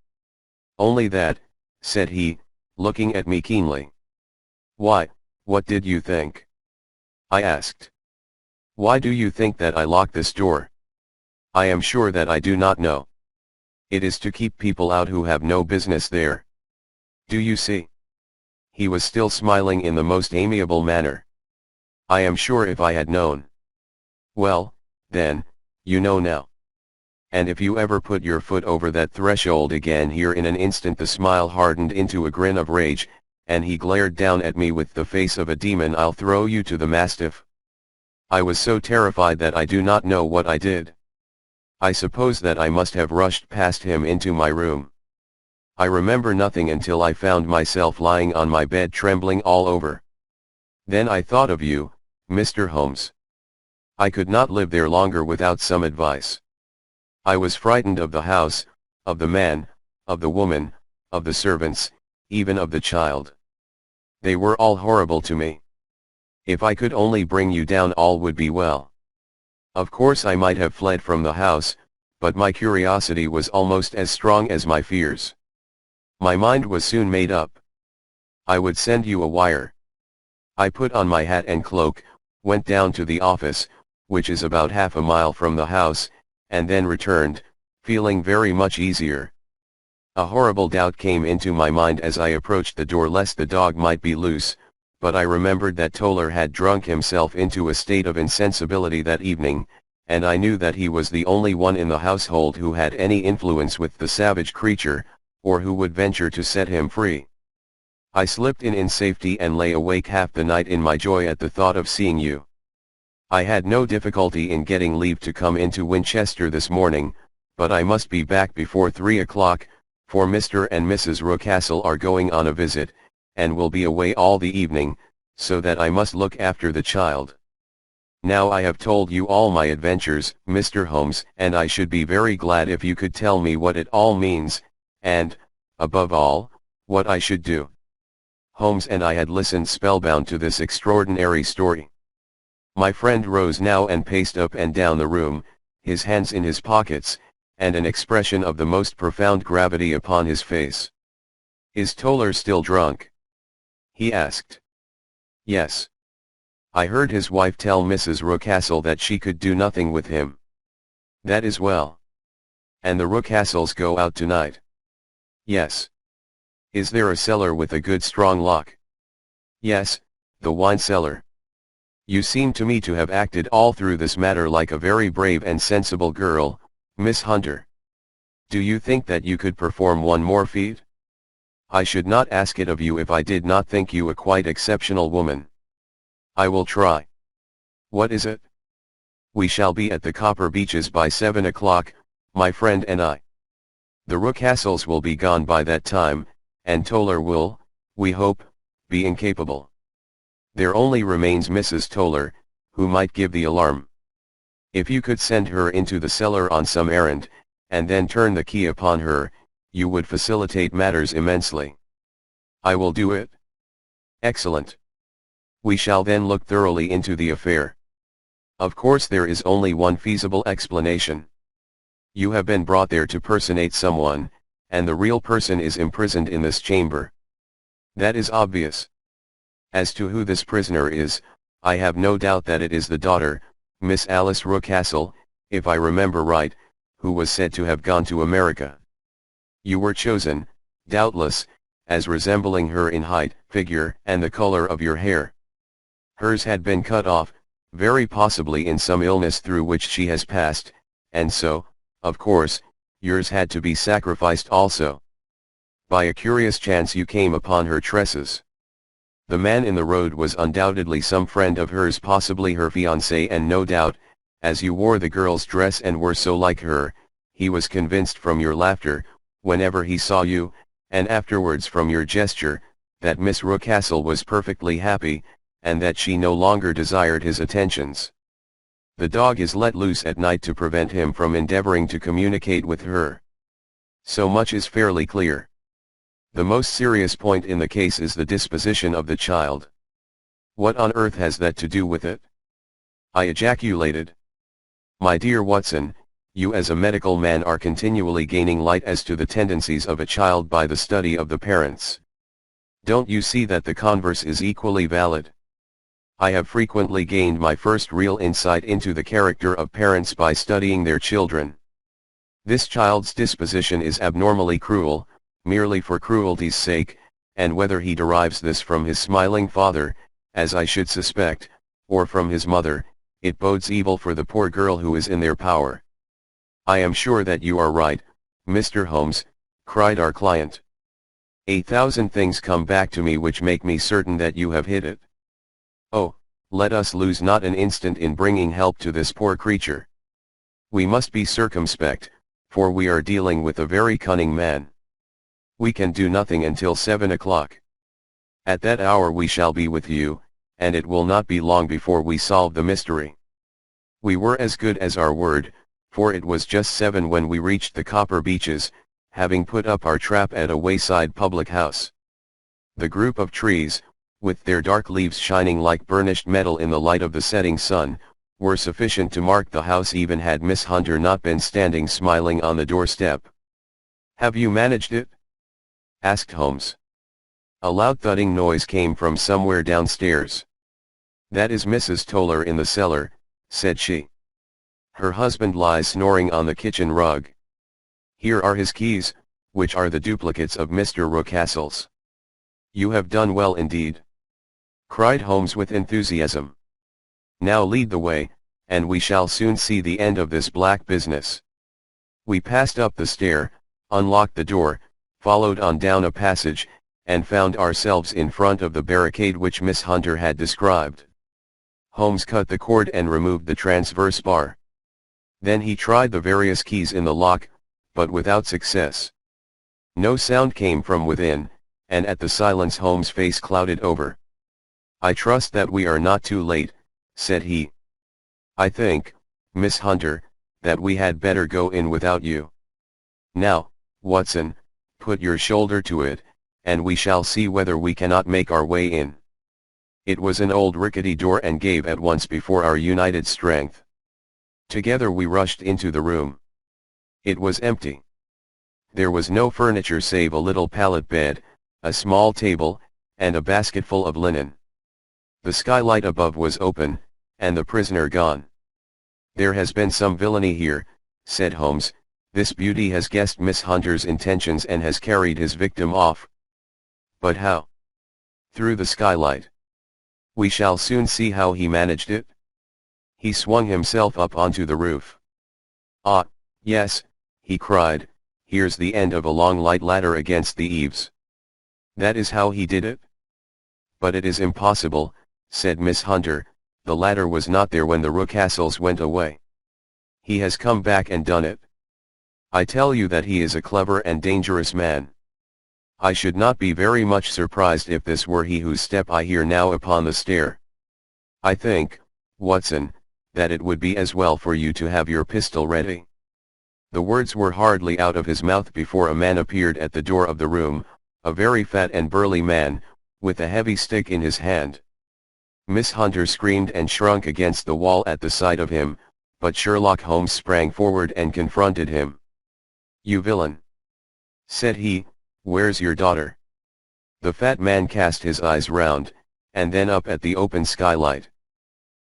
"Only that," said he, looking at me keenly. "Why, what did you think?" I asked. "Why do you think that I locked this door? I am sure that I do not know. It is to keep people out who have no business there. Do you see?" He was still smiling in the most amiable manner. "I am sure if I had known." "Well, then, you know now. And if you ever put your foot over that threshold again." Here in an instant the smile hardened into a grin of rage, and he glared down at me with the face of a demon. "I'll throw you to the mastiff." I was so terrified that I do not know what I did. I suppose that I must have rushed past him into my room. I remember nothing until I found myself lying on my bed trembling all over. Then I thought of you, Mr. Holmes. I could not live there longer without some advice. I was frightened of the house, of the man, of the woman, of the servants, even of the child. They were all horrible to me. If I could only bring you down, all would be well. Of course I might have fled from the house, but my curiosity was almost as strong as my fears. My mind was soon made up. I would send you a wire. I put on my hat and cloak, went down to the office, which is about half a mile from the house, and then returned, feeling very much easier. A horrible doubt came into my mind as I approached the door lest the dog might be loose, but I remembered that Toller had drunk himself into a state of insensibility that evening, and I knew that he was the only one in the household who had any influence with the savage creature, or who would venture to set him free. I slipped in safety and lay awake half the night in my joy at the thought of seeing you. I had no difficulty in getting leave to come into Winchester this morning, but I must be back before 3 o'clock, for Mr. and Mrs. Rucastle are going on a visit, and will be away all the evening, so that I must look after the child. Now I have told you all my adventures, Mr. Holmes, and I should be very glad if you could tell me what it all means, and, above all, what I should do. Holmes and I had listened spellbound to this extraordinary story. My friend rose now and paced up and down the room, his hands in his pockets, and an expression of the most profound gravity upon his face. "Is Toller still drunk?" he asked. "Yes. I heard his wife tell Mrs. Rucastle that she could do nothing with him." "That is well. And the Rucastles go out tonight?" "Yes." "Is there a cellar with a good strong lock?" "Yes, the wine cellar." "You seem to me to have acted all through this matter like a very brave and sensible girl, Miss Hunter. Do you think that you could perform one more feat?" "I should not ask it of you if I did not think you a quite exceptional woman." "I will try." "What is it?" "We shall be at the Copper Beeches by 7 o'clock, my friend and I. The Rucastles will be gone by that time, and Toller will, we hope, be incapable. There only remains Mrs. Toller, who might give the alarm. If you could send her into the cellar on some errand, and then turn the key upon her, you would facilitate matters immensely." "I will do it." "Excellent. We shall then look thoroughly into the affair. Of course there is only one feasible explanation. You have been brought there to personate someone, and the real person is imprisoned in this chamber. That is obvious. As to who this prisoner is, I have no doubt that it is the daughter, Miss Alice Rucastle, if I remember right, who was said to have gone to America. You were chosen, doubtless, as resembling her in height, figure, and the color of your hair. Hers had been cut off, very possibly in some illness through which she has passed, and so, of course, yours had to be sacrificed also. By a curious chance you came upon her tresses. The man in the road was undoubtedly some friend of hers, possibly her fiancé, and no doubt, as you wore the girl's dress and were so like her, he was convinced from your laughter, whenever he saw you, and afterwards from your gesture, that Miss Rucastle was perfectly happy, and that she no longer desired his attentions. The dog is let loose at night to prevent him from endeavoring to communicate with her. So much is fairly clear. The most serious point in the case is the disposition of the child. What on earth has that to do with it?" I ejaculated. "My dear Watson, you as a medical man are continually gaining light as to the tendencies of a child by the study of the parents. Don't you see that the converse is equally valid? I have frequently gained my first real insight into the character of parents by studying their children. This child's disposition is abnormally cruel, merely for cruelty's sake, and whether he derives this from his smiling father, as I should suspect, or from his mother, it bodes evil for the poor girl who is in their power." "I am sure that you are right, Mr. Holmes," cried our client. "1,000 things come back to me which make me certain that you have hit it. Oh, let us lose not an instant in bringing help to this poor creature. We must be circumspect, for we are dealing with a very cunning man. We can do nothing until 7 o'clock. At that hour we shall be with you, and it will not be long before we solve the mystery." We were as good as our word, for it was just 7 when we reached the Copper Beeches, having put up our trap at a wayside public house. The group of trees, with their dark leaves shining like burnished metal in the light of the setting sun, were sufficient to mark the house even had Miss Hunter not been standing smiling on the doorstep. "Have you managed it?" asked Holmes. A loud thudding noise came from somewhere downstairs. "That is Mrs. Toller in the cellar," said she. "Her husband lies snoring on the kitchen rug. Here are his keys, which are the duplicates of Mr. Rucastle's." "You have done well indeed," cried Holmes with enthusiasm. "Now lead the way, and we shall soon see the end of this black business." We passed up the stair, unlocked the door, followed on down a passage, and found ourselves in front of the barricade which Miss Hunter had described. Holmes cut the cord and removed the transverse bar. Then he tried the various keys in the lock, but without success. No sound came from within, and at the silence Holmes' face clouded over. "I trust that we are not too late," said he. "I think, Miss Hunter, that we had better go in without you. Now, Watson, put your shoulder to it, and we shall see whether we cannot make our way in." It was an old rickety door and gave at once before our united strength. Together we rushed into the room. It was empty. There was no furniture save a little pallet bed, a small table, and a basketful of linen. The skylight above was open, and the prisoner gone. "There has been some villainy here," said Holmes. "This beauty has guessed Miss Hunter's intentions and has carried his victim off." "But how?" "Through the skylight. We shall soon see how he managed it." He swung himself up onto the roof. "Ah, yes," he cried, "here's the end of a long light ladder against the eaves. That is how he did it?" "But it is impossible," said Miss Hunter, "the ladder was not there when the Rucastles went away. He has come back and done it. I tell you that he is a clever and dangerous man. I should not be very much surprised if this were he whose step I hear now upon the stair. I think, Watson, that it would be as well for you to have your pistol ready." The words were hardly out of his mouth before a man appeared at the door of the room, a very fat and burly man, with a heavy stick in his hand. Miss Hunter screamed and shrunk against the wall at the sight of him, but Sherlock Holmes sprang forward and confronted him. "You villain!" said he, "where's your daughter?" The fat man cast his eyes round, and then up at the open skylight.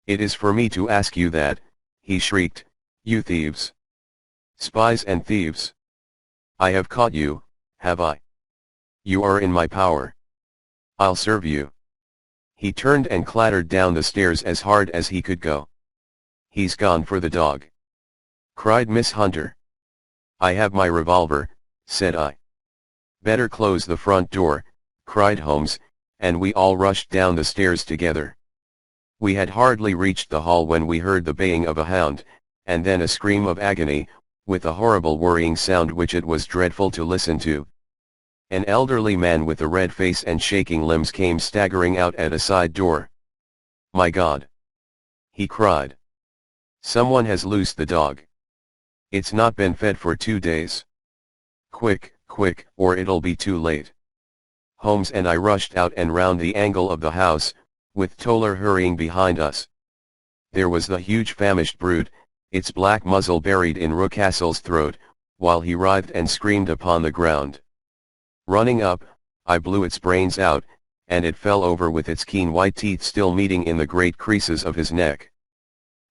"It is for me to ask you that," he shrieked, "you thieves! Spies and thieves! I have caught you, have I? You are in my power. I'll serve you." He turned and clattered down the stairs as hard as he could go. "He's gone for the dog!" cried Miss Hunter. "I have my revolver," said I. "Better close the front door," cried Holmes, and we all rushed down the stairs together. We had hardly reached the hall when we heard the baying of a hound, and then a scream of agony, with a horrible worrying sound which it was dreadful to listen to. An elderly man with a red face and shaking limbs came staggering out at a side door. "My God!" he cried. "Someone has loosed the dog. It's not been fed for 2 days. Quick, quick, or it'll be too late." Holmes and I rushed out and round the angle of the house, with Toller hurrying behind us. There was the huge famished brute, its black muzzle buried in Rucastle's throat, while he writhed and screamed upon the ground. Running up, I blew its brains out, and it fell over with its keen white teeth still meeting in the great creases of his neck.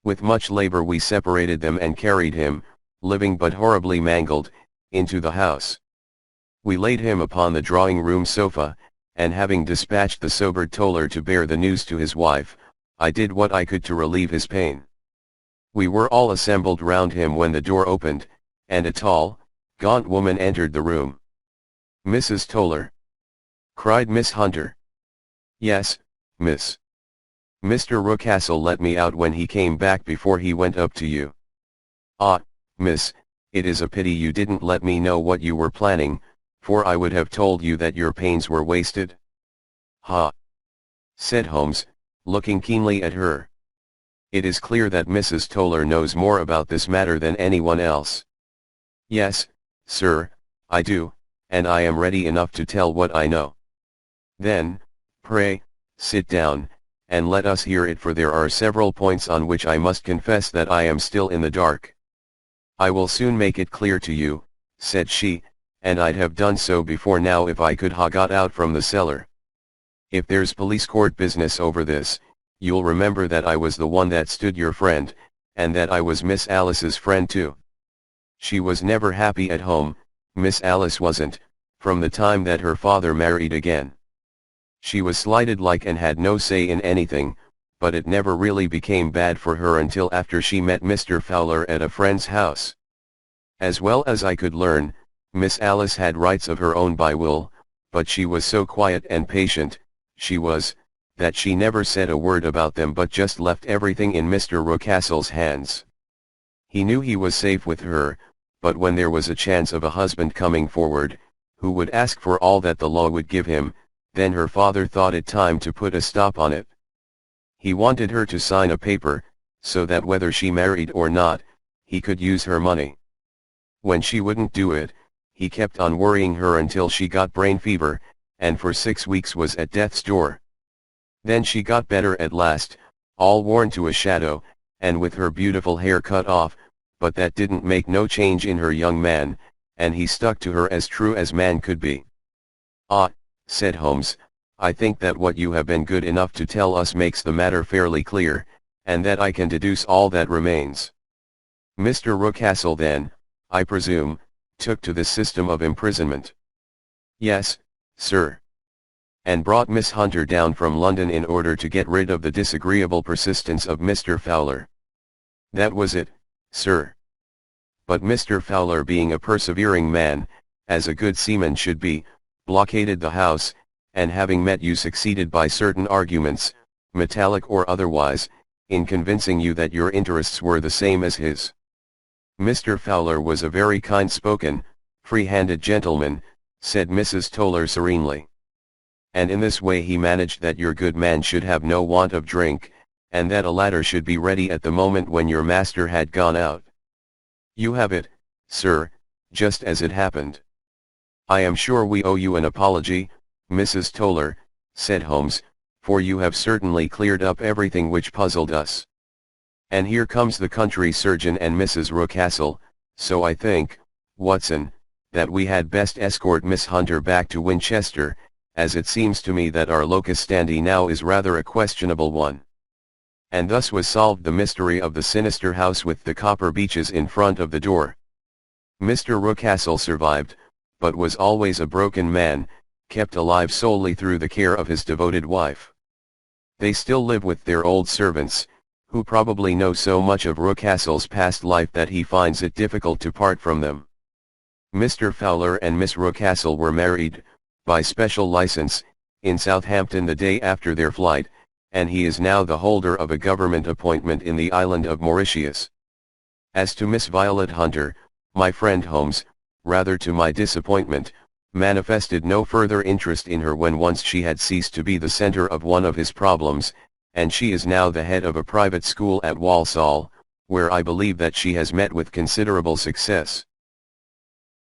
With much labor we separated them and carried him, living but horribly mangled, into the house. We laid him upon the drawing-room sofa, and having dispatched the sobered Toller to bear the news to his wife, I did what I could to relieve his pain. We were all assembled round him when the door opened, and a tall, gaunt woman entered the room. "Mrs. Toller?" cried Miss Hunter. "Yes, miss. Mr. Rucastle let me out when he came back before he went up to you." "Ah, miss, it is a pity you didn't let me know what you were planning, for I would have told you that your pains were wasted." "Ha!" said Holmes, looking keenly at her. "It is clear that Mrs. Toller knows more about this matter than anyone else." "Yes, sir, I do, and I am ready enough to tell what I know. Then, pray, sit down, and let us hear it, for there are several points on which I must confess that I am still in the dark. I will soon make it clear to you, said she, and I'd have done so before now if I could ha' got out from the cellar. If there's police court business over this, you'll remember that I was the one that stood your friend, and that I was Miss Alice's friend too. She was never happy at home, Miss Alice wasn't, from the time that her father married again. She was slighted like and had no say in anything, but it never really became bad for her until after she met Mr. Fowler at a friend's house. As well as I could learn, Miss Alice had rights of her own by will, but she was so quiet and patient, that she never said a word about them but just left everything in Mr. Rucastle's hands. He knew he was safe with her, but when there was a chance of a husband coming forward, who would ask for all that the law would give him, then her father thought it time to put a stop on it. He wanted her to sign a paper, so that whether she married or not, he could use her money. When she wouldn't do it, he kept on worrying her until she got brain fever, and for 6 weeks was at death's door. Then she got better at last, all worn to a shadow, and with her beautiful hair cut off, but that didn't make no change in her young man, and he stuck to her as true as man could be. Ah, said Holmes, I think that what you have been good enough to tell us makes the matter fairly clear, and that I can deduce all that remains. Mr. Rucastle then, I presume, took to the system of imprisonment. Yes, sir. And brought Miss Hunter down from London in order to get rid of the disagreeable persistence of Mr. Fowler. That was it, sir. But Mr. Fowler, being a persevering man, as a good seaman should be, blockaded the house, and having met you succeeded by certain arguments, metallic or otherwise, in convincing you that your interests were the same as his. Mr. Fowler was a very kind-spoken, free-handed gentleman, said Mrs. Toller serenely. And in this way he managed that your good man should have no want of drink, and that a ladder should be ready at the moment when your master had gone out. You have it, sir, just as it happened. I am sure we owe you an apology, Mrs. Toller, said Holmes, for you have certainly cleared up everything which puzzled us. And here comes the country surgeon and Mrs. Rucastle, so I think, Watson, that we had best escort Miss Hunter back to Winchester, as it seems to me that our locus standi now is rather a questionable one. And thus was solved the mystery of the sinister house with the copper beeches in front of the door. Mr. Rucastle survived, but was always a broken man, kept alive solely through the care of his devoted wife. They still live with their old servants, who probably know so much of Rucastle's past life that he finds it difficult to part from them. Mr. Fowler and Miss Rucastle were married, by special license, in Southampton the day after their flight, and he is now the holder of a government appointment in the island of Mauritius. As to Miss Violet Hunter, my friend Holmes, rather to my disappointment, manifested no further interest in her when once she had ceased to be the center of one of his problems, and she is now the head of a private school at Walsall, where I believe that she has met with considerable success.